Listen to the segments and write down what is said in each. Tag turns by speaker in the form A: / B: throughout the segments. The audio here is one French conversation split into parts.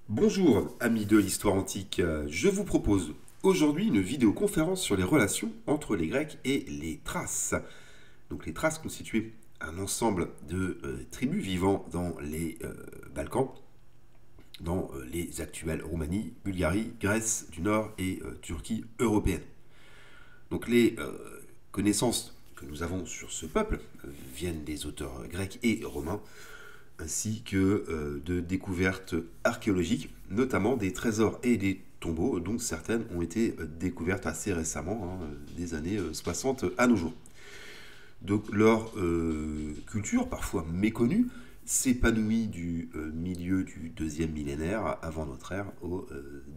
A: Bonjour, amis de l'histoire antique. Je vous propose aujourd'hui une vidéoconférence sur les relations entre les Grecs et les Thraces. Donc les Thraces constituaient un ensemble de tribus vivant dans les Balkans, dans les actuelles Roumanie, Bulgarie, Grèce du Nord et Turquie européenne. Donc les connaissances que nous avons sur ce peuple viennent des auteurs grecs et romains, ainsi que de découvertes archéologiques, notamment des trésors et des tombeaux, dont certaines ont été découvertes assez récemment, des années 60 à nos jours. Donc leur culture, parfois méconnue, s'épanouit du milieu du deuxième millénaire avant notre ère au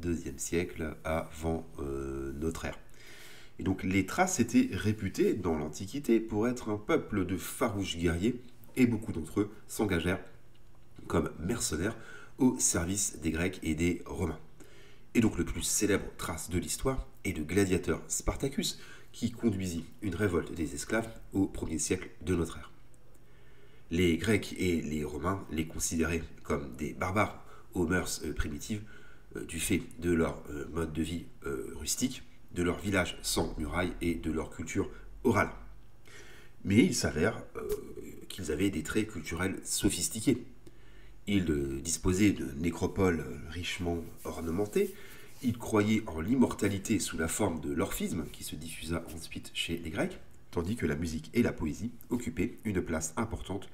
A: deuxième siècle avant notre ère. Et donc les Thraces étaient réputés dans l'Antiquité pour être un peuple de farouches guerriers, et beaucoup d'entre eux s'engagèrent comme mercenaires au service des Grecs et des Romains. Et donc le plus célèbre trace de l'histoire est le gladiateur Spartacus, qui conduisit une révolte des esclaves au 1er siècle de notre ère. Les Grecs et les Romains les considéraient comme des barbares aux mœurs primitives, du fait de leur mode de vie rustique, de leur village sans murailles et de leur culture orale. Mais il s'avère qu'ils avaient des traits culturels sophistiqués. Ils disposaient de nécropoles richement ornementées. Ils croyaient en l'immortalité sous la forme de l'orphisme, qui se diffusa ensuite chez les Grecs, tandis que la musique et la poésie occupaient une place importante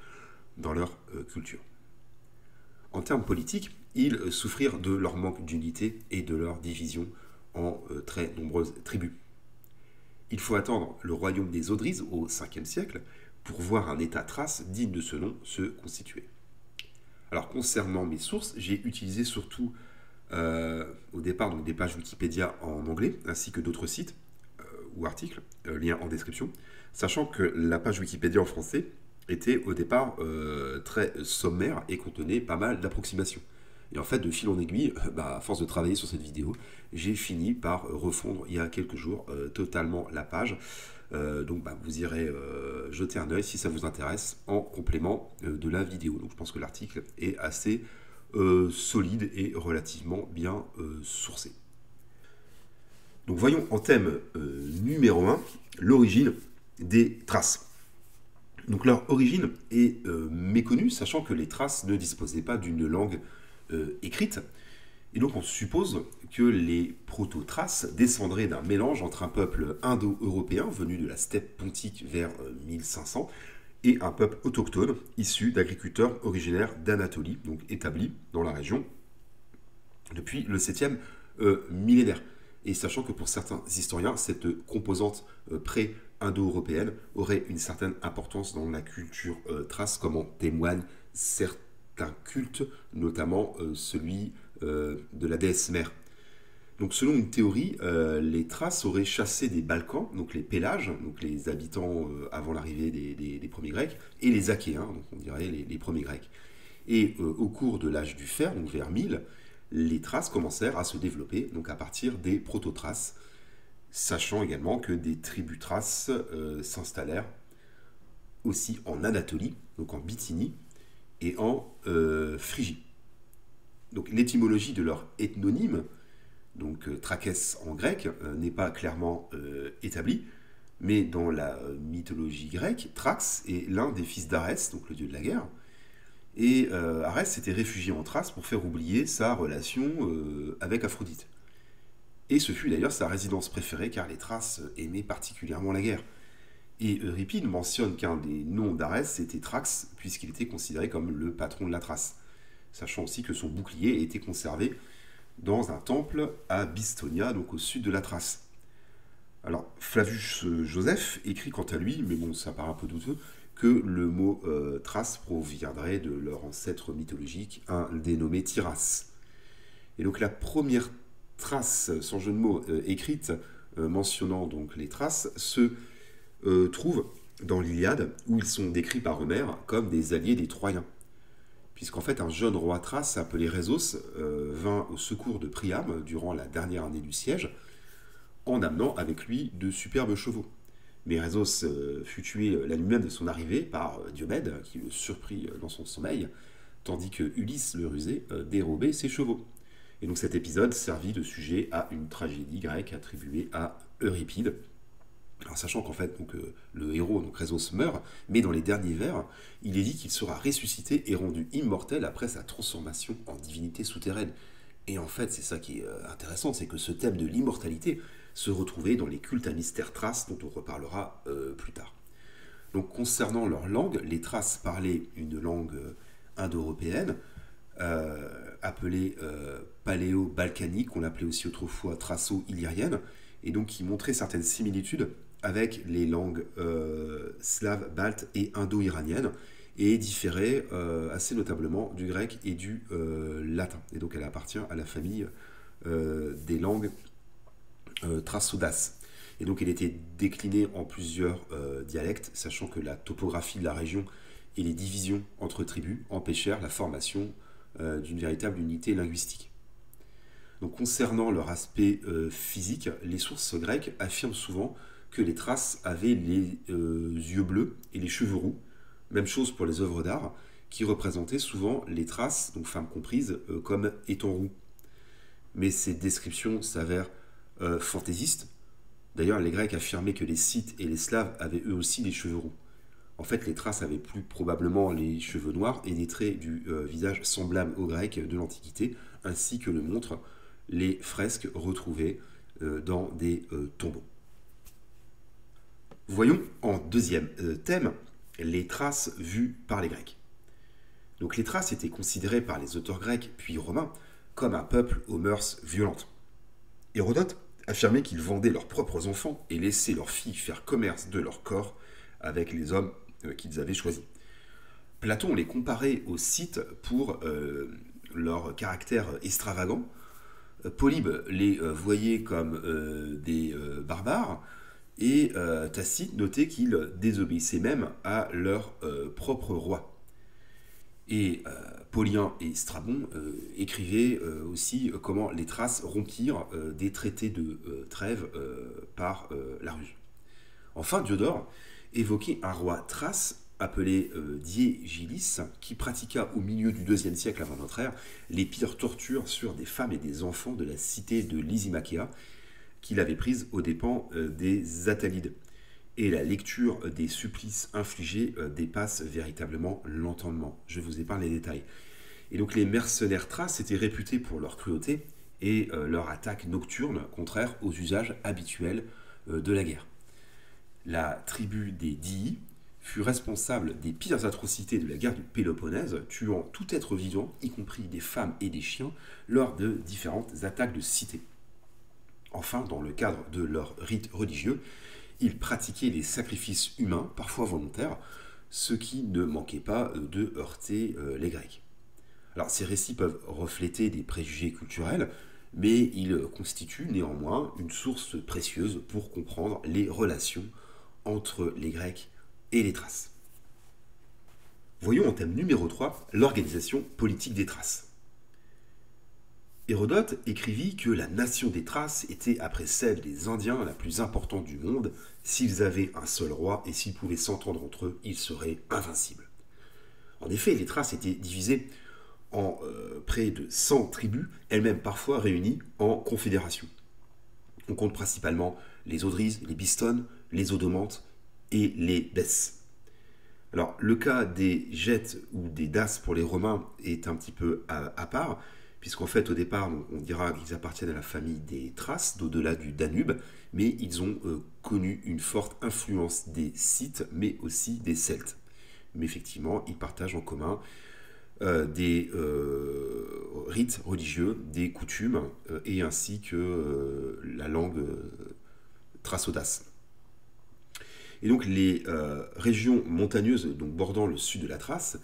A: dans leur culture. En termes politiques, ils souffrirent de leur manque d'unité et de leur division en très nombreuses tribus. Il faut attendre le royaume des Odryses au 5e siècle pour voir un État thrace digne de ce nom se constituer. Alors concernant mes sources, j'ai utilisé surtout au départ donc, des pages Wikipédia en anglais, ainsi que d'autres sites ou articles, lien en description, sachant que la page Wikipédia en français était au départ très sommaire et contenait pas mal d'approximations. Et en fait, de fil en aiguille, à force de travailler sur cette vidéo, j'ai fini par refondre il y a quelques jours totalement la page. Donc vous irez jeter un œil si ça vous intéresse en complément de la vidéo. Donc je pense que l'article est assez solide et relativement bien sourcé. Donc voyons en thème numéro 1 l'origine des Thraces. Donc leur origine est méconnue, sachant que les Thraces ne disposaient pas d'une langue écrite. Et donc on suppose que les proto-Thraces descendraient d'un mélange entre un peuple indo-européen venu de la steppe pontique vers 1500 et un peuple autochtone issu d'agriculteurs originaires d'Anatolie, donc établis dans la région depuis le 7e millénaire. Et sachant que pour certains historiens, cette composante pré-indo-européenne aurait une certaine importance dans la culture thrace, comme en témoignent certains cultes, notamment celui de la déesse mère. Donc selon une théorie, les Thraces auraient chassé des Balkans, donc les Pélages, donc les habitants avant l'arrivée des premiers Grecs, et les Achéens, donc on dirait les premiers Grecs. Et au cours de l'âge du fer, donc vers 1000, les Thraces commencèrent à se développer, donc à partir des proto-Thraces, sachant également que des tribus thraces s'installèrent aussi en Anatolie, donc en Bithynie, et en Phrygie. Donc l'étymologie de leur ethnonyme, donc Thrakès en grec, n'est pas clairement établie, mais dans la mythologie grecque, Thrax est l'un des fils d'Arès, donc le dieu de la guerre, et Arès s'était réfugié en Thrace pour faire oublier sa relation avec Aphrodite. Et ce fut d'ailleurs sa résidence préférée car les Thraces aimaient particulièrement la guerre. Et Euripide mentionne qu'un des noms d'Arès était Thrax, puisqu'il était considéré comme le patron de la Thrace, sachant aussi que son bouclier était conservé dans un temple à Bistonia, donc au sud de la Thrace. Alors, Flavius Joseph écrit quant à lui, mais bon, ça paraît un peu douteux, que le mot Thrace proviendrait de leur ancêtre mythologique, un dénommé Tyras. Et donc la première trace, sans jeu de mots, écrite mentionnant donc les Thraces, se trouve dans l'Iliade, où ils sont décrits par Homère comme des alliés des Troyens. Puisqu'en fait, un jeune roi thrace appelé Rhésos vint au secours de Priam durant la dernière année du siège, en amenant avec lui de superbes chevaux. Mais Rhésos fut tué la nuit même de son arrivée par Diomède, qui le surprit dans son sommeil, tandis que Ulysse le rusé dérobait ses chevaux. Et donc cet épisode servit de sujet à une tragédie grecque attribuée à Euripide. Alors sachant qu'en fait le héros, donc Rhésos, meurt, mais dans les derniers vers, il est dit qu'il sera ressuscité et rendu immortel après sa transformation en divinité souterraine. Et en fait, c'est ça qui est intéressant, c'est que ce thème de l'immortalité se retrouvait dans les cultes à mystère thraces dont on reparlera plus tard. Donc concernant leur langue, les Thraces parlaient une langue indo-européenne, appelée paléo-balkanique, qu'on appelait aussi autrefois thraco-illyrienne, et donc qui montrait certaines similitudes avec les langues slaves, baltes et indo-iraniennes, et différait assez notablement du grec et du latin. Et donc elle appartient à la famille des langues thracodaces. Et donc elle était déclinée en plusieurs dialectes, sachant que la topographie de la région et les divisions entre tribus empêchèrent la formation d'une véritable unité linguistique. Donc concernant leur aspect physique, les sources grecques affirment souvent que les Thraces avaient les yeux bleus et les cheveux roux, même chose pour les œuvres d'art, qui représentaient souvent les Thraces, donc femmes comprises, comme étant roux. Mais ces descriptions s'avèrent fantaisistes. D'ailleurs, les Grecs affirmaient que les Scythes et les Slaves avaient eux aussi les cheveux roux. En fait, les Thraces avaient plus probablement les cheveux noirs et des traits du visage semblables aux Grecs de l'Antiquité, ainsi que le montrent les fresques retrouvées dans des tombeaux. Voyons en deuxième thème les Thraces vues par les Grecs. Donc les Thraces étaient considérés par les auteurs grecs puis romains comme un peuple aux mœurs violentes. Hérodote affirmait qu'ils vendaient leurs propres enfants et laissaient leurs filles faire commerce de leur corps avec les hommes qu'ils avaient choisis. Platon les comparait aux Scythes pour leur caractère extravagant. Polybe les voyait comme des barbares, et Tacite notait qu'ils désobéissaient même à leur propre roi. Et Polyen et Strabon écrivaient aussi comment les Thraces rompirent des traités de trêve par la ruse. Enfin, Diodore évoquait un roi thrace appelé Diégilis, qui pratiqua au milieu du IIe siècle avant notre ère les pires tortures sur des femmes et des enfants de la cité de Lysimachia, qu'il avait prise aux dépens des Attalides. Et la lecture des supplices infligés dépasse véritablement l'entendement. Je vous épargne les détails. Et donc les mercenaires thraces étaient réputés pour leur cruauté et leur attaque nocturne, contraire aux usages habituels de la guerre. La tribu des Dii fut responsable des pires atrocités de la guerre du Péloponnèse, tuant tout être vivant, y compris des femmes et des chiens, lors de différentes attaques de cités. Enfin, dans le cadre de leurs rites religieux, ils pratiquaient les sacrifices humains, parfois volontaires, ce qui ne manquait pas de heurter les Grecs. Alors, ces récits peuvent refléter des préjugés culturels, mais ils constituent néanmoins une source précieuse pour comprendre les relations entre les Grecs et les Thraces. Voyons en thème numéro 3 l'organisation politique des Thraces. Hérodote écrivit que la nation des Thraces était, après celle des Indiens, la plus importante du monde. S'ils avaient un seul roi et s'ils pouvaient s'entendre entre eux, ils seraient invincibles. En effet, les Thraces étaient divisées en près de 100 tribus, elles-mêmes parfois réunies en confédération. On compte principalement les Odryses, les Bistones, les Odomantes et les Besse. Alors, le cas des Gètes ou des Daces pour les Romains est un petit peu à part, puisqu'en fait, au départ, on dira qu'ils appartiennent à la famille des Thraces, d'au-delà du Danube, mais ils ont connu une forte influence des Scythes, mais aussi des Celtes. Mais effectivement, ils partagent en commun des rites religieux, des coutumes, et ainsi que la langue thracodace. Et donc les régions montagneuses donc bordant le sud de la Thrace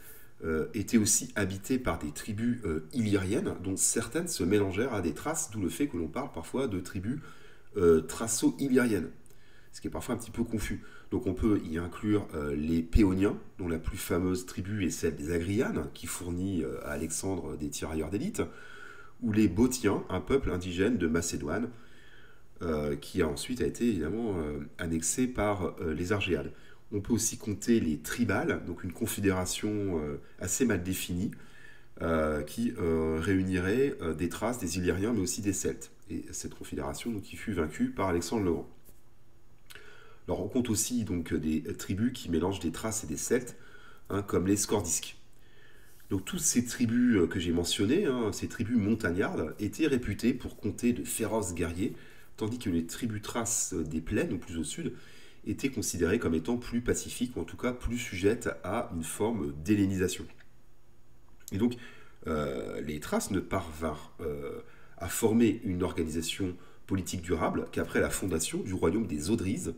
A: étaient aussi habitées par des tribus illyriennes, dont certaines se mélangèrent à des Thraces, d'où le fait que l'on parle parfois de tribus thraco-illyriennes, ce qui est parfois un petit peu confus. Donc on peut y inclure les Péoniens, dont la plus fameuse tribu est celle des Agrianes, qui fournit à Alexandre des tirailleurs d'élite, ou les Bottiens, un peuple indigène de Macédoine, qui a ensuite été évidemment annexé par les Argéades. On peut aussi compter les tribales, donc une confédération assez mal définie, qui réunirait des Thraces, des Illyriens, mais aussi des Celtes. Et cette confédération donc, qui fut vaincue par Alexandre le Grand. Alors on compte aussi donc, des tribus qui mélangent des Thraces et des Celtes, hein, comme les Scordisques. Donc toutes ces tribus que j'ai mentionnées, hein, ces tribus montagnardes, étaient réputées pour compter de féroces guerriers, tandis que les tribus thraces des plaines, ou plus au sud, étaient considérées comme étant plus pacifiques, ou en tout cas plus sujettes à une forme d'hellénisation. Et donc les Thraces ne parvinrent à former une organisation politique durable qu'après la fondation du royaume des Odryses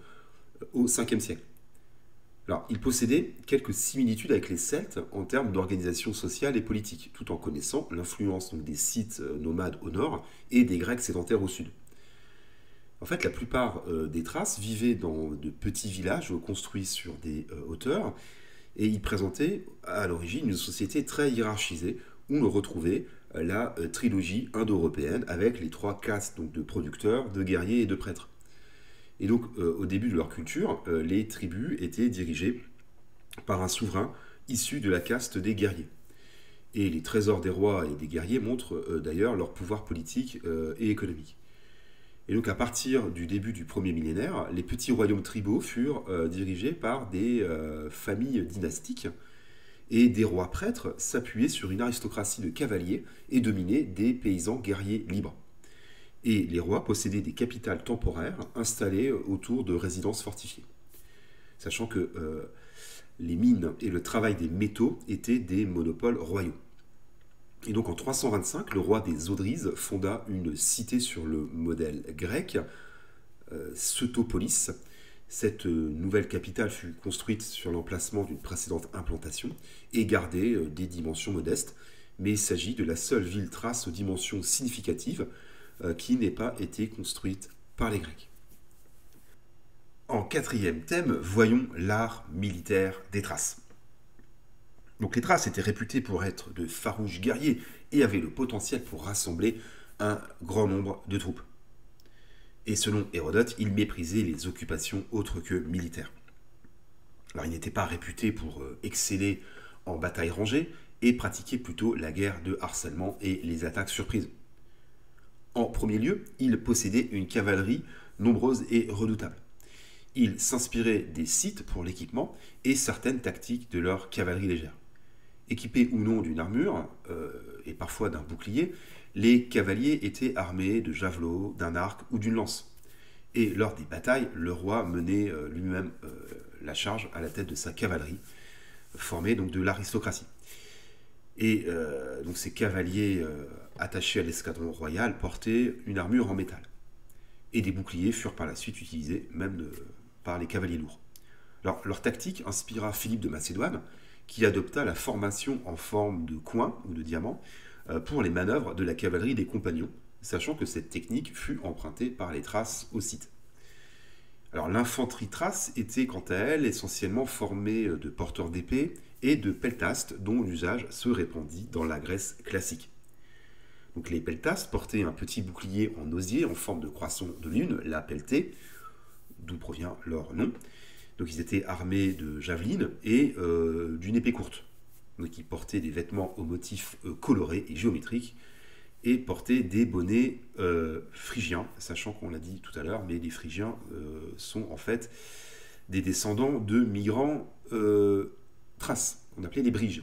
A: au 5e siècle. Alors, il possédait quelques similitudes avec les Celtes en termes d'organisation sociale et politique, tout en connaissant l'influence donc, des Scythes nomades au nord et des Grecs sédentaires au sud. En fait, la plupart des Thraces vivaient dans de petits villages construits sur des hauteurs, et ils présentaient à l'origine une société très hiérarchisée, où on retrouvait la trilogie indo-européenne avec les 3 classes donc, de producteurs, de guerriers et de prêtres. Et donc, au début de leur culture, les tribus étaient dirigées par un souverain issu de la caste des guerriers. Et les trésors des rois et des guerriers montrent d'ailleurs leur pouvoir politique et économique. Et donc, à partir du début du premier millénaire, les petits royaumes tribaux furent dirigés par des familles dynastiques, et des rois prêtres s'appuyaient sur une aristocratie de cavaliers et dominaient des paysans guerriers libres. Et les rois possédaient des capitales temporaires installées autour de résidences fortifiées. Sachant que les mines et le travail des métaux étaient des monopoles royaux. Et donc en 325, le roi des Odryses fonda une cité sur le modèle grec, Setopolis. Cette nouvelle capitale fut construite sur l'emplacement d'une précédente implantation et gardait des dimensions modestes, mais il s'agit de la seule ville thrace aux dimensions significatives qui n'ait pas été construite par les Grecs. En 4e thème, voyons l'art militaire des Thraces. Donc les Thraces étaient réputés pour être de farouches guerriers et avaient le potentiel pour rassembler un grand nombre de troupes. Et selon Hérodote, ils méprisaient les occupations autres que militaires. Alors ils n'étaient pas réputés pour exceller en bataille rangée et pratiquaient plutôt la guerre de harcèlement et les attaques surprises. En premier lieu, ils possédaient une cavalerie nombreuse et redoutable. Ils s'inspiraient des Scythes pour l'équipement et certaines tactiques de leur cavalerie légère. Équipés ou non d'une armure, et parfois d'un bouclier, les cavaliers étaient armés de javelots, d'un arc ou d'une lance. Et lors des batailles, le roi menait lui-même la charge à la tête de sa cavalerie, formée donc de l'aristocratie. Et donc ces cavaliers attachés à l'escadron royal portaient une armure en métal. Et des boucliers furent par la suite utilisés même par les cavaliers lourds. Alors, leur tactique inspira Philippe de Macédoine, qui adopta la formation en forme de coin ou de diamant pour les manœuvres de la cavalerie des compagnons, sachant que cette technique fut empruntée par les Thraces aux Scythes. Alors l'infanterie thrace était quant à elle essentiellement formée de porteurs d'épées et de peltastes dont l'usage se répandit dans la Grèce classique. Donc les peltastes portaient un petit bouclier en osier en forme de croissant de lune, la peltée, d'où provient leur nom. Donc ils étaient armés de javelines et d'une épée courte. Donc ils portaient des vêtements aux motifs colorés et géométriques et portaient des bonnets phrygiens, sachant qu'on l'a dit tout à l'heure, mais les Phrygiens sont en fait des descendants de migrants thraces, on appelait les Bryges.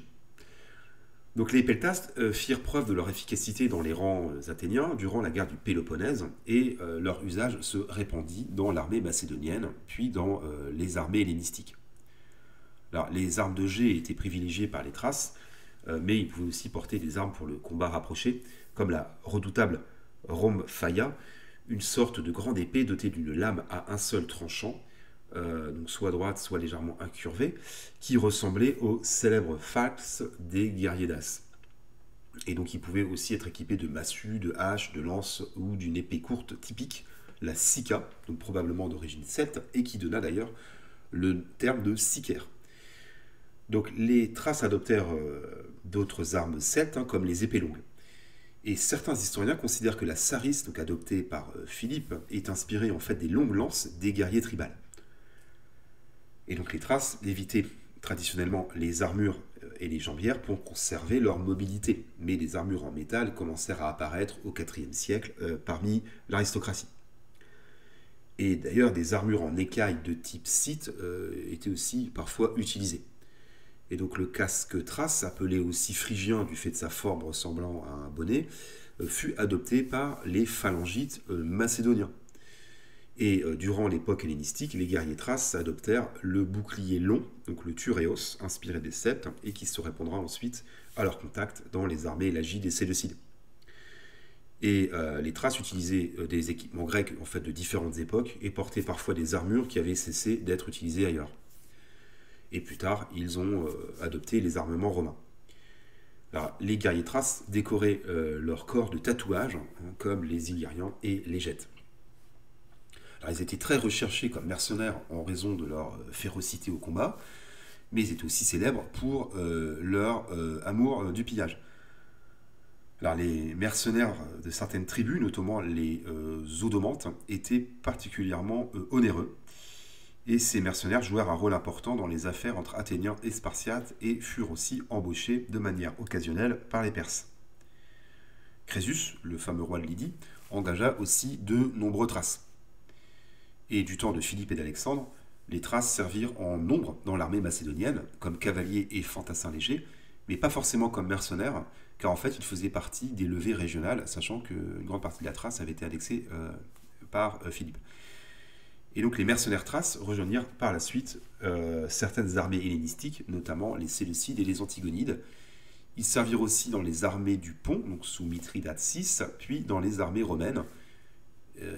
A: Donc les peltastes firent preuve de leur efficacité dans les rangs athéniens durant la guerre du Péloponnèse et leur usage se répandit dans l'armée macédonienne, puis dans les armées hellénistiques. Alors, les armes de jet étaient privilégiées par les Thraces, mais ils pouvaient aussi porter des armes pour le combat rapproché, comme la redoutable rhomphaia, une sorte de grande épée dotée d'une lame à un seul tranchant, donc soit droite, soit légèrement incurvée, qui ressemblait au célèbre falx des guerriers daces. Et donc il pouvait aussi être équipé de massues, de haches, de lances ou d'une épée courte typique, la sika, donc probablement d'origine celte, et qui donna d'ailleurs le terme de sicaire. Donc les Thraces adoptèrent d'autres armes celtes, comme les épées longues. Et certains historiens considèrent que la sarisse, donc adoptée par Philippe, est inspirée en fait des longues lances des guerriers tribales. Et donc les Thraces évitaient traditionnellement les armures et les jambières pour conserver leur mobilité. Mais les armures en métal commencèrent à apparaître au IVe siècle parmi l'aristocratie. Et d'ailleurs, des armures en écaille de type scythe étaient aussi parfois utilisées. Et donc le casque thrace, appelé aussi phrygien du fait de sa forme ressemblant à un bonnet, fut adopté par les phalangites macédoniens. Et durant l'époque hellénistique, les guerriers thraces adoptèrent le bouclier long, donc le turéos, inspiré des Celtes, et qui se répondra ensuite à leur contact dans les armées lagides et séleucides. Et les Thraces utilisaient des équipements grecs en fait, de différentes époques et portaient parfois des armures qui avaient cessé d'être utilisées ailleurs. Et plus tard, ils ont adopté les armements romains. Alors, les guerriers thraces décoraient leur corps de tatouages, comme les Illyriens et les Gètes. Alors, ils étaient très recherchés comme mercenaires en raison de leur férocité au combat, mais ils étaient aussi célèbres pour leur amour du pillage. Alors, les mercenaires de certaines tribus, notamment les Odomantes, étaient particulièrement onéreux. Et ces mercenaires jouèrent un rôle important dans les affaires entre Athéniens et Spartiates et furent aussi embauchés de manière occasionnelle par les Perses. Crésus, le fameux roi de Lydie, engagea aussi de nombreux Thraces. Et du temps de Philippe et d'Alexandre, les Thraces servirent en nombre dans l'armée macédonienne, comme cavaliers et fantassins légers, mais pas forcément comme mercenaires, car en fait ils faisaient partie des levées régionales, sachant qu'une grande partie de la Thrace avait été annexée par Philippe. Et donc les mercenaires thraces rejoignirent par la suite certaines armées hellénistiques, notamment les Séleucides et les Antigonides. Ils servirent aussi dans les armées du Pont, donc sous Mithridate VI, puis dans les armées romaines.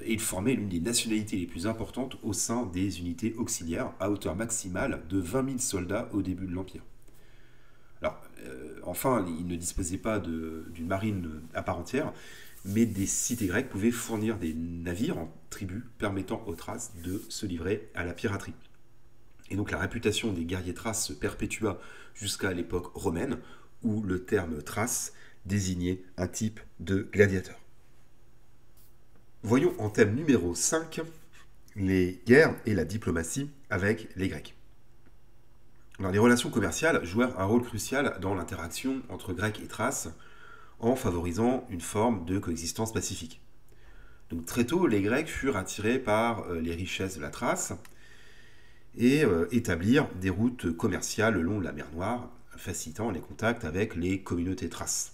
A: Et ils formaient l'une des nationalités les plus importantes au sein des unités auxiliaires, à hauteur maximale de 20 000 soldats au début de l'Empire. Alors, enfin, ils ne disposaient pas d'une marine à part entière, mais des cités grecques pouvaient fournir des navires en tribu permettant aux Thraces de se livrer à la piraterie. Et donc la réputation des guerriers thraces se perpétua jusqu'à l'époque romaine, où le terme thrace désignait un type de gladiateur. Voyons en thème numéro 5 les guerres et la diplomatie avec les Grecs. Alors, les relations commerciales jouèrent un rôle crucial dans l'interaction entre Grecs et Thraces, en favorisant une forme de coexistence pacifique. Donc très tôt, les Grecs furent attirés par les richesses de la Thrace et établirent des routes commerciales le long de la mer Noire, facilitant les contacts avec les communautés thraces.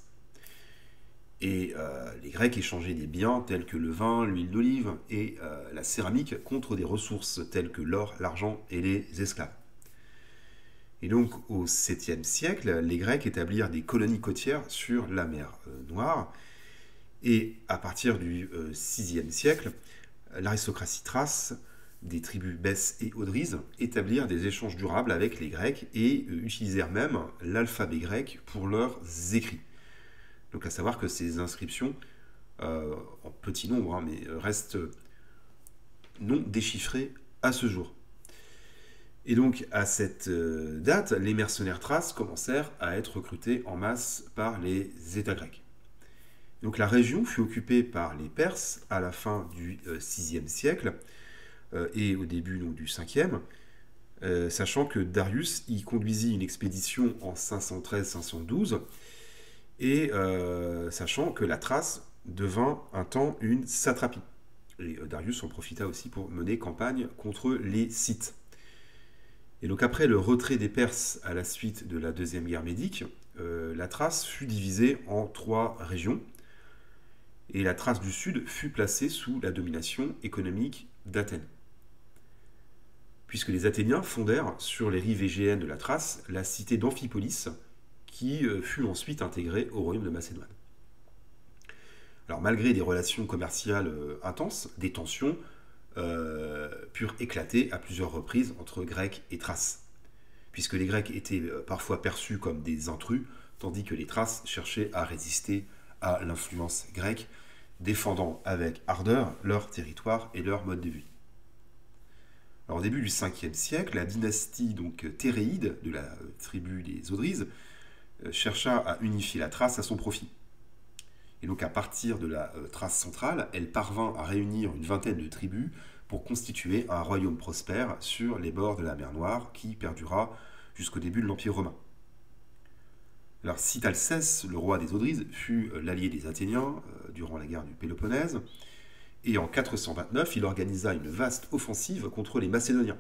A: Et les Grecs échangeaient des biens tels que le vin, l'huile d'olive et la céramique contre des ressources telles que l'or, l'argent et les esclaves. Et donc, au 7e siècle, les Grecs établirent des colonies côtières sur la mer Noire. Et à partir du 6e siècle, l'aristocratie thrace, des tribus Besse et Odryse, établirent des échanges durables avec les Grecs et utilisèrent même l'alphabet grec pour leurs écrits. Donc, à savoir que ces inscriptions, en petit nombre, mais restent non déchiffrées à ce jour. Et donc, à cette date, les mercenaires thraces commencèrent à être recrutés en masse par les États grecs. Donc, la région fut occupée par les Perses à la fin du VIe siècle et au début donc, du Ve, sachant que Darius y conduisit une expédition en 513-512 et sachant que la Thrace devint un temps une satrapie. Et Darius en profita aussi pour mener campagne contre les Scythes. Et donc après le retrait des Perses à la suite de la Deuxième Guerre médique, la Thrace fut divisée en 3 régions, et la Thrace du Sud fut placée sous la domination économique d'Athènes. Puisque les Athéniens fondèrent sur les rives égéennes de la Thrace la cité d'Amphipolis, qui fut ensuite intégrée au royaume de Macédoine. Alors malgré des relations commerciales intenses, des tensions purent éclater à plusieurs reprises entre Grecs et Thraces, puisque les Grecs étaient parfois perçus comme des intrus, tandis que les Thraces cherchaient à résister à l'influence grecque, défendant avec ardeur leur territoire et leur mode de vie. Alors, au début du 5e siècle, la dynastie donc théréide de la tribu des Odryses chercha à unifier la Thrace à son profit. Et donc à partir de la Thrace centrale, elle parvint à réunir une vingtaine de tribus pour constituer un royaume prospère sur les bords de la mer Noire qui perdura jusqu'au début de l'Empire romain. Alors Sitalcès, le roi des Odryses, fut l'allié des Athéniens durant la guerre du Péloponnèse, et en 429, il organisa une vaste offensive contre les Macédoniens.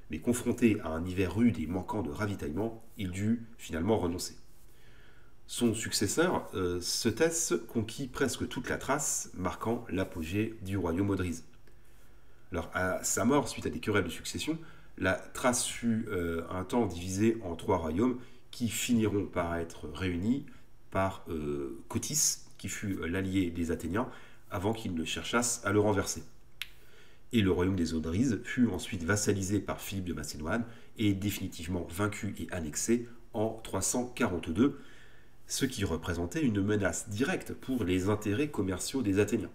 A: Mais confronté à un hiver rude et manquant de ravitaillement, il dut finalement renoncer. Son successeur, Ctès, conquit presque toute la Thrace, marquant l'apogée du royaume Odryse. Alors, à sa mort, suite à des querelles de succession, la Thrace fut un temps divisée en 3 royaumes qui finiront par être réunis par Cotys, qui fut l'allié des Athéniens, avant qu'ils ne cherchassent à le renverser. Et le royaume des Odryses fut ensuite vassalisé par Philippe de Macédoine et définitivement vaincu et annexé en 342, ce qui représentait une menace directe pour les intérêts commerciaux des Athéniens.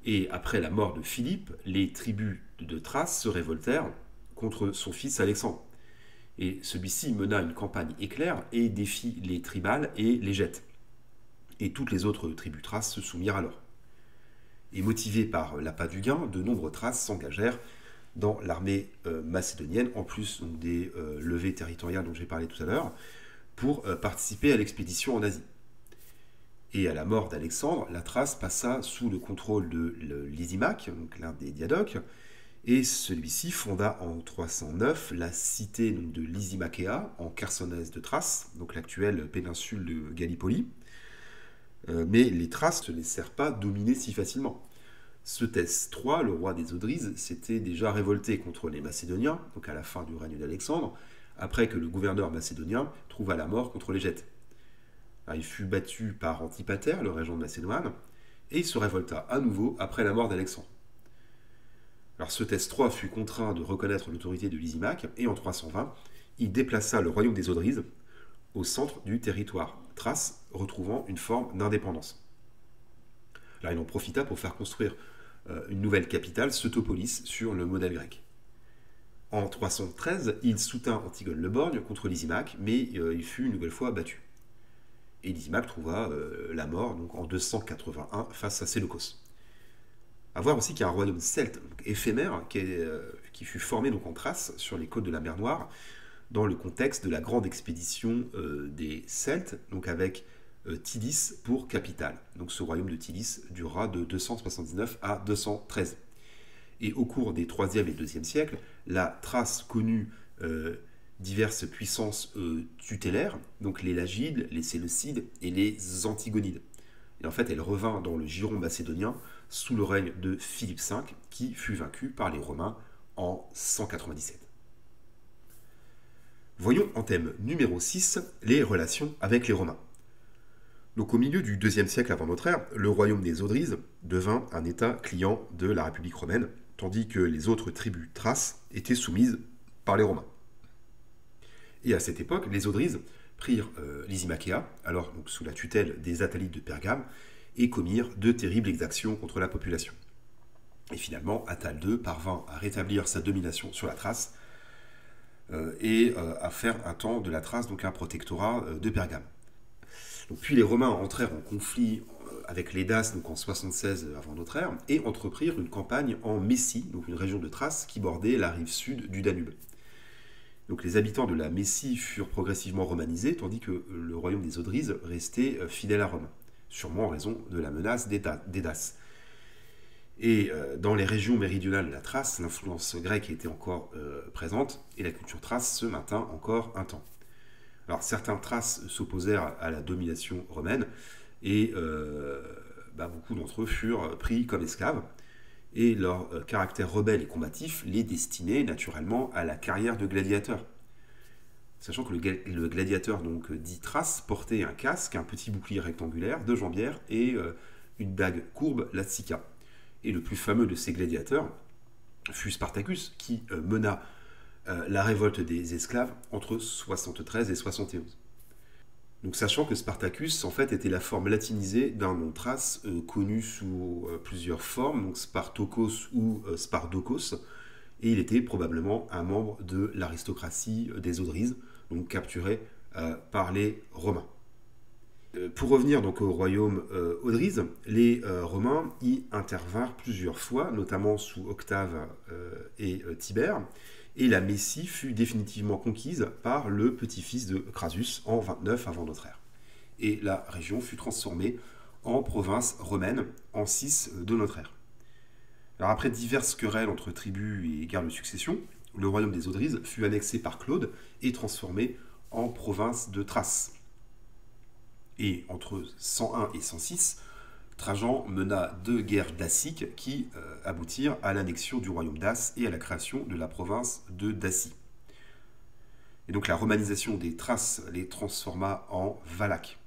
A: Et après la mort de Philippe, les tribus de Thrace se révoltèrent contre son fils Alexandre. Et celui-ci mena une campagne éclair et défit les Tribales et les Gètes. Et toutes les autres tribus thraces se soumirent alors. Et motivés par l'appât du gain, de nombreux Thraces s'engagèrent dans l'armée macédonienne, en plus donc, des levées territoriales dont j'ai parlé tout à l'heure, pour participer à l'expédition en Asie. Et à la mort d'Alexandre, la Thrace passa sous le contrôle de Lysimaque, donc l'un des Diadoques, et celui-ci fonda en 309 la cité donc, de Lysimachea, en Chersonèse de Thrace, donc l'actuelle péninsule de Gallipoli. Mais les Thraces ne se laissèrent pas dominer si facilement. Ctès III, le roi des Odryses, s'était déjà révolté contre les Macédoniens, donc à la fin du règne d'Alexandre, après que le gouverneur macédonien trouva la mort contre les Gètes. Il fut battu par Antipater, le régent de Macédoine, et il se révolta à nouveau après la mort d'Alexandre. Alors Ctès III fut contraint de reconnaître l'autorité de Lysimaque, et en 320, il déplaça le royaume des Odryses au centre du territoire thrace, retrouvant une forme d'indépendance. Là, il en profita pour faire construire une nouvelle capitale, Setopolis, sur le modèle grec. En 313, il soutint Antigone le Borgne contre Lysimaque, mais il fut une nouvelle fois battu. Et Lysimaque trouva la mort donc, en 281 face à Séleucos. A voir aussi qu'il y a un royaume celte donc, éphémère qui fut formé donc, en Thrace sur les côtes de la mer Noire dans le contexte de la grande expédition des Celtes, donc avec Tidis pour capitale. Donc ce royaume de Tidis durera de 279 à 213. Et au cours des 3e et 2e siècles, la Thrace connut diverses puissances tutélaires, donc les Lagides, les Séleucides et les Antigonides. Et en fait, elle revint dans le giron macédonien sous le règne de Philippe V, qui fut vaincu par les Romains en 197. Voyons en thème numéro 6 les relations avec les Romains. Donc au milieu du IIe siècle avant notre ère, le royaume des Odryses devint un état client de la République romaine, tandis que les autres tribus thraces étaient soumises par les Romains. Et à cette époque, les Odryses prirent Lysimachea, alors donc, sous la tutelle des Attalides de Pergame, et commirent de terribles exactions contre la population. Et finalement, Attale II parvint à rétablir sa domination sur la Thrace et à faire un temps de la Thrace donc un protectorat de Pergame. Donc, puis les Romains entrèrent en conflit avec les Daces donc en 76 avant notre ère et entreprirent une campagne en Messie, donc une région de Thrace qui bordait la rive sud du Danube. Donc les habitants de la Messie furent progressivement romanisés, tandis que le royaume des Odryses restait fidèle à Rome, sûrement en raison de la menace des Daces. Et dans les régions méridionales de la Thrace, l'influence grecque était encore présente, et la culture thrace se maintint encore un temps. Alors certains Thraces s'opposèrent à la domination romaine, et beaucoup d'entre eux furent pris comme esclaves, et leur caractère rebelle et combatif les destinait naturellement à la carrière de gladiateur. Sachant que le gladiateur donc dit Thrace portait un casque, un petit bouclier rectangulaire, 2 jambières et une dague courbe, la sika. Et le plus fameux de ces gladiateurs fut Spartacus, qui mena la révolte des esclaves entre 73 et 71. Donc sachant que Spartacus en fait était la forme latinisée d'un nom thrace connu sous plusieurs formes, donc Spartokos ou Spardokos, et il était probablement un membre de l'aristocratie des Odryses, donc capturé par les Romains. Pour revenir donc au royaume Odryse, les Romains y intervinrent plusieurs fois, notamment sous Octave et Tibère, et la Messie fut définitivement conquise par le petit-fils de Crassus en 29 avant notre ère. Et la région fut transformée en province romaine en 6 de notre ère. Alors après diverses querelles entre tribus et guerres de succession, le royaume des Odryses fut annexé par Claude et transformé en province de Thrace. Et entre 101 et 106, Trajan mena 2 guerres daciques qui aboutirent à l'annexion du royaume d'Ace et à la création de la province de Dacie. Et donc la romanisation des Thraces les transforma en Valaques.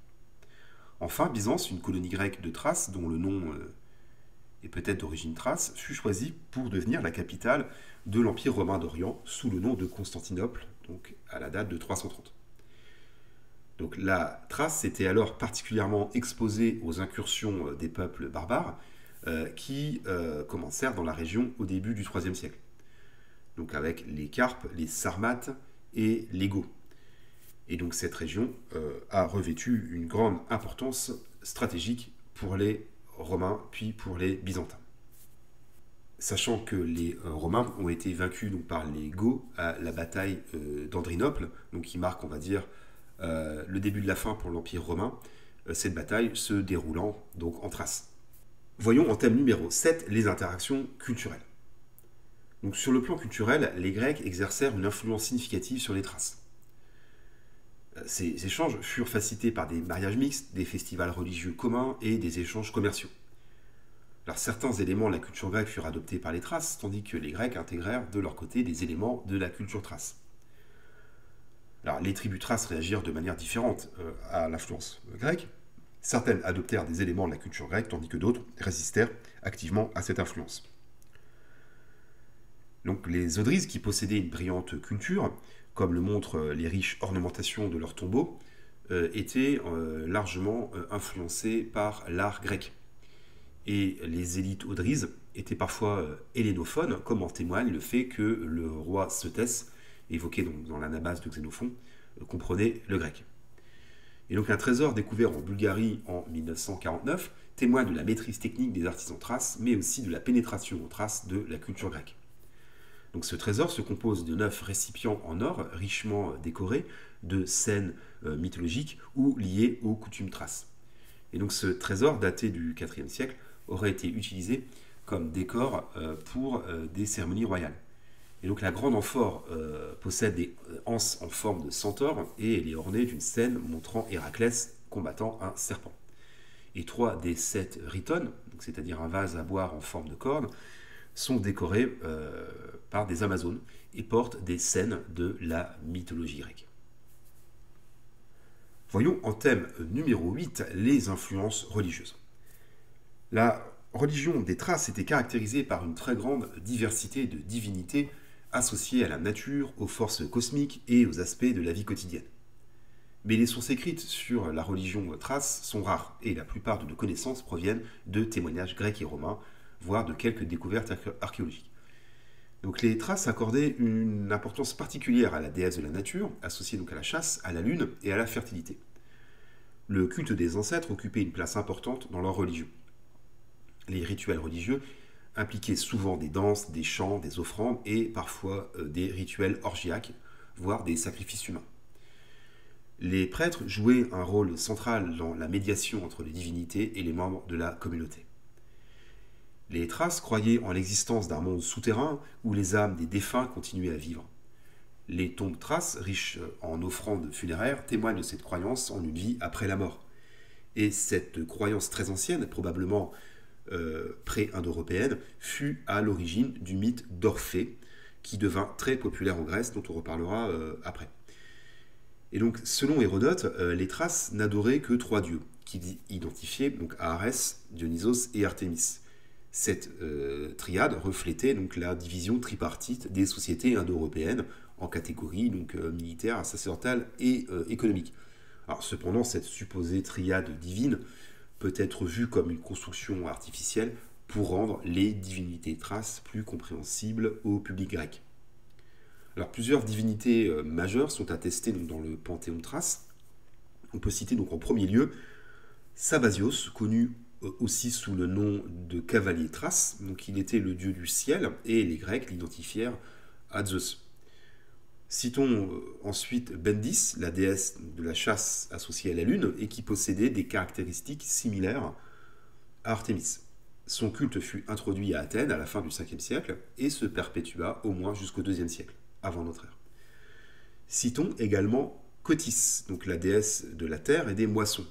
A: Enfin, Byzance, une colonie grecque de Thrace, dont le nom est peut-être d'origine thrace, fut choisie pour devenir la capitale de l'Empire romain d'Orient sous le nom de Constantinople, donc à la date de 330. Donc la Thrace était alors particulièrement exposée aux incursions des peuples barbares qui commencèrent dans la région au début du IIIe siècle. Donc avec les Carpes, les Sarmates et les Goths. Et donc cette région a revêtu une grande importance stratégique pour les Romains puis pour les Byzantins. Sachant que les Romains ont été vaincus donc, par les Goths à la bataille d'Andrinople, donc qui marque, on va dire, le début de la fin pour l'Empire romain, cette bataille se déroulant donc en Thrace. Voyons en thème numéro 7 les interactions culturelles. Donc sur le plan culturel, les Grecs exercèrent une influence significative sur les Thraces. Ces échanges furent facilités par des mariages mixtes, des festivals religieux communs et des échanges commerciaux. Alors certains éléments de la culture grecque furent adoptés par les Thraces, tandis que les Grecs intégrèrent de leur côté des éléments de la culture thrace. Alors, les tribus thraces réagirent de manière différente à l'influence grecque. Certaines adoptèrent des éléments de la culture grecque, tandis que d'autres résistèrent activement à cette influence. Donc, les Odryses, qui possédaient une brillante culture, comme le montrent les riches ornementations de leurs tombeaux, étaient largement influencés par l'art grec. Et les élites Odryses étaient parfois hellénophones, comme en témoigne le fait que le roi Cétès, évoqué donc dans l'Anabase de Xénophon, comprenait le grec. Et donc un trésor découvert en Bulgarie en 1949 témoigne de la maîtrise technique des artisans thraces, mais aussi de la pénétration en Thrace de la culture grecque. Donc ce trésor se compose de 9 récipients en or richement décorés de scènes mythologiques ou liées aux coutumes thraces. Et donc ce trésor, daté du IVe siècle, aurait été utilisé comme décor pour des cérémonies royales. Et donc la grande amphore possède des anses en forme de centaure et elle est ornée d'une scène montrant Héraclès combattant un serpent. Et 3 des 7 ritones, c'est-à-dire un vase à boire en forme de corne, sont décorés par des Amazones et portent des scènes de la mythologie grecque. Voyons en thème numéro 8 les influences religieuses. La religion des Thraces était caractérisée par une très grande diversité de divinités associées à la nature, aux forces cosmiques et aux aspects de la vie quotidienne. Mais les sources écrites sur la religion thrace sont rares et la plupart de nos connaissances proviennent de témoignages grecs et romains, voire de quelques découvertes archéologiques. Donc les Thraces accordaient une importance particulière à la déesse de la nature, associée donc à la chasse, à la lune et à la fertilité. Le culte des ancêtres occupait une place importante dans leur religion. Les rituels religieux impliquaient souvent des danses, des chants, des offrandes et parfois des rituels orgiaques, voire des sacrifices humains. Les prêtres jouaient un rôle central dans la médiation entre les divinités et les membres de la communauté. Les Thraces croyaient en l'existence d'un monde souterrain où les âmes des défunts continuaient à vivre. Les tombes thraces, riches en offrandes funéraires, témoignent de cette croyance en une vie après la mort. Et cette croyance très ancienne, probablement pré-indo-européenne, fut à l'origine du mythe d'Orphée, qui devint très populaire en Grèce, dont on reparlera après. Et donc, selon Hérodote, les Thraces n'adoraient que 3 dieux, qu'ils identifiaient donc Arès, Dionysos et Artémis. Cette triade reflétait donc la division tripartite des sociétés indo-européennes en catégories donc, militaires, sacerdotales et économiques. Alors, cependant, cette supposée triade divine peut être vue comme une construction artificielle pour rendre les divinités thraces plus compréhensibles au public grec. Alors, plusieurs divinités majeures sont attestées donc, dans le panthéon thrace. On peut citer donc en premier lieu Sabazios, connu aussi sous le nom de cavalier thrace. Donc, il était le dieu du ciel et les Grecs l'identifièrent à Zeus. Citons ensuite Bendis, la déesse de la chasse associée à la Lune, et qui possédait des caractéristiques similaires à Artémis. Son culte fut introduit à Athènes à la fin du 5e siècle et se perpétua au moins jusqu'au 2e siècle, avant notre ère. Citons également Cotys, donc la déesse de la terre et des moissons,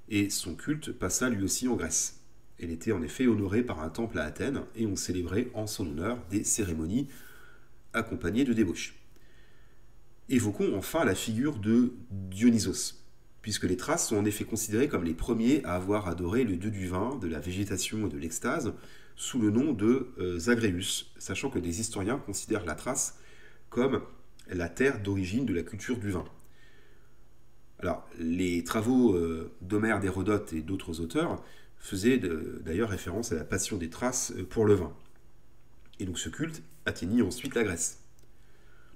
A: et son culte passa lui aussi en Grèce. Elle était en effet honorée par un temple à Athènes et on célébrait en son honneur des cérémonies accompagnées de débauches. Évoquons enfin la figure de Dionysos, puisque les Thraces sont en effet considérés comme les premiers à avoir adoré le dieu du vin, de la végétation et de l'extase, sous le nom de Zagreus, sachant que des historiens considèrent la Thrace comme la terre d'origine de la culture du vin. Alors, les travaux d'Homère, d'Hérodote et d'autres auteurs faisaient d'ailleurs référence à la passion des Thraces pour le vin. Et donc ce culte atteignit ensuite la Grèce.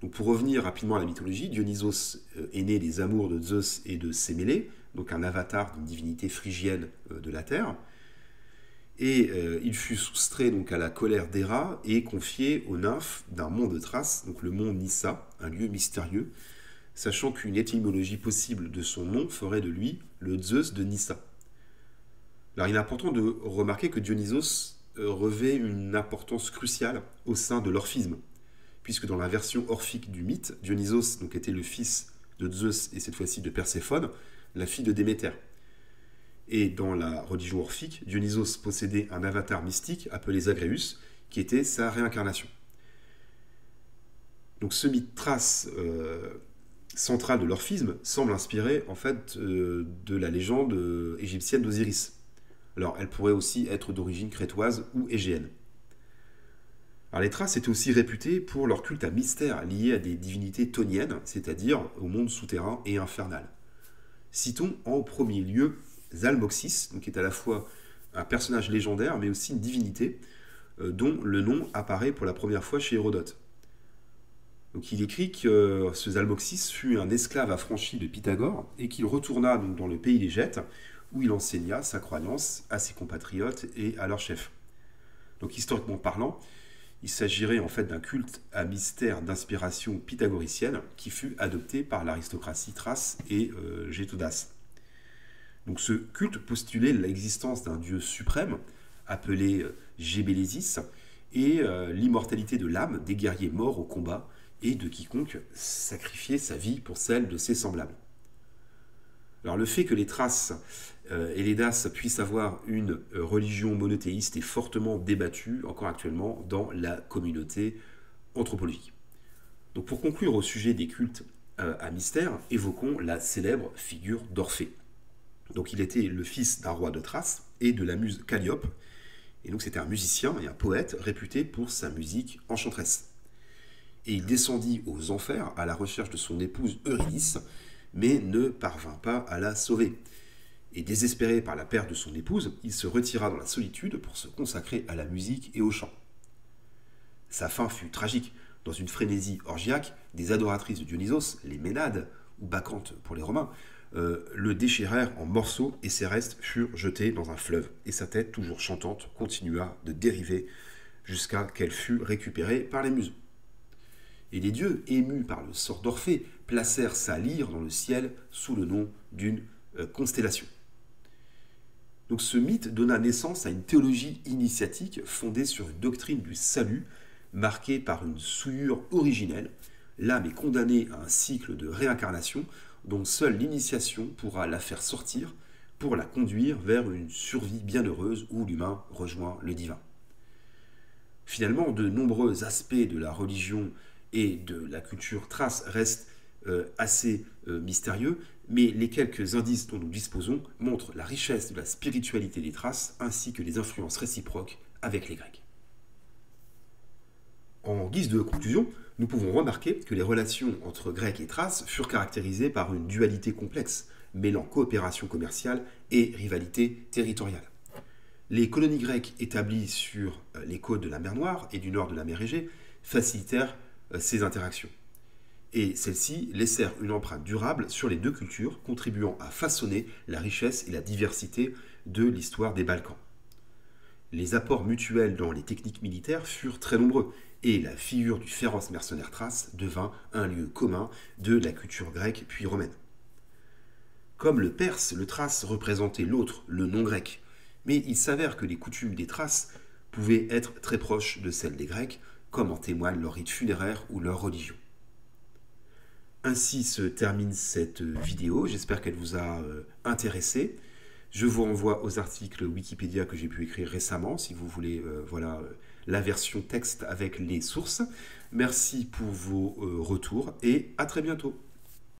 A: Donc pour revenir rapidement à la mythologie, Dionysos est né des amours de Zeus et de Sémélé, donc un avatar d'une divinité phrygienne de la terre. Et il fut soustrait donc à la colère d'Héra et confié aux nymphes d'un mont de Thrace, donc le mont Nyssa, un lieu mystérieux, sachant qu'une étymologie possible de son nom ferait de lui le Zeus de Nyssa. Alors il est important de remarquer que Dionysos revêt une importance cruciale au sein de l'orphisme, puisque dans la version orphique du mythe, Dionysos donc, était le fils de Zeus et cette fois-ci de Perséphone, la fille de Déméter. Et dans la religion orphique, Dionysos possédait un avatar mystique appelé Zagreus, qui était sa réincarnation. Donc ce mythe thrace central de l'orphisme semble inspiré en fait de la légende égyptienne d'Osiris. Alors elle pourrait aussi être d'origine crétoise ou égéenne. Alors les Thraces étaient aussi réputés pour leur culte à mystère lié à des divinités toniennes, c'est-à-dire au monde souterrain et infernal. Citons en premier lieu Zalmoxis, qui est à la fois un personnage légendaire mais aussi une divinité dont le nom apparaît pour la première fois chez Hérodote. Donc il écrit que ce Zalmoxis fut un esclave affranchi de Pythagore et qu'il retourna donc dans le pays des Gettes où il enseigna sa croyance à ses compatriotes et à leurs chefs. Donc historiquement parlant, il s'agirait en fait d'un culte à mystère d'inspiration pythagoricienne qui fut adopté par l'aristocratie thrace et Gétodas. Donc ce culte postulait l'existence d'un dieu suprême appelé Gébélésis et l'immortalité de l'âme des guerriers morts au combat et de quiconque sacrifiait sa vie pour celle de ses semblables. Alors le fait que les Thraces et les Daces puissent avoir une religion monothéiste est fortement débattu encore actuellement dans la communauté anthropologique. Donc pour conclure au sujet des cultes à mystère, évoquons la célèbre figure d'Orphée. Donc il était le fils d'un roi de Thrace et de la muse Calliope, et donc c'était un musicien et un poète réputé pour sa musique enchanteresse. Et il descendit aux enfers à la recherche de son épouse Eurydice, mais ne parvint pas à la sauver. Et désespéré par la perte de son épouse, il se retira dans la solitude pour se consacrer à la musique et au chant. Sa fin fut tragique. Dans une frénésie orgiaque, des adoratrices de Dionysos, les Ménades, ou Bacchantes pour les Romains, le déchirèrent en morceaux et ses restes furent jetés dans un fleuve. Et sa tête, toujours chantante, continua de dériver jusqu'à qu'elle fût récupérée par les muses. Et les dieux, émus par le sort d'Orphée, placèrent sa lyre dans le ciel sous le nom d'une constellation. Donc ce mythe donna naissance à une théologie initiatique fondée sur une doctrine du salut, marquée par une souillure originelle. L'âme est condamnée à un cycle de réincarnation dont seule l'initiation pourra la faire sortir pour la conduire vers une survie bienheureuse où l'humain rejoint le divin. Finalement, de nombreux aspects de la religion et de la culture thrace restent assez mystérieux, mais les quelques indices dont nous disposons montrent la richesse de la spiritualité des Thraces ainsi que les influences réciproques avec les Grecs. En guise de conclusion, nous pouvons remarquer que les relations entre Grecs et Thraces furent caractérisées par une dualité complexe, mêlant coopération commerciale et rivalité territoriale. Les colonies grecques établies sur les côtes de la mer Noire et du nord de la mer Égée facilitèrent ces interactions. Et celles-ci laissèrent une empreinte durable sur les deux cultures, contribuant à façonner la richesse et la diversité de l'histoire des Balkans. Les apports mutuels dans les techniques militaires furent très nombreux, et la figure du féroce mercenaire thrace devint un lieu commun de la culture grecque puis romaine. Comme le perse, le thrace représentait l'autre, le non-grec, mais il s'avère que les coutumes des Thraces pouvaient être très proches de celles des Grecs, comme en témoignent leurs rites funéraires ou leur religion. Ainsi se termine cette vidéo, j'espère qu'elle vous a intéressé. Je vous renvoie aux articles Wikipédia que j'ai pu écrire récemment, si vous voulez la version texte avec les sources. Merci pour vos retours et à très bientôt.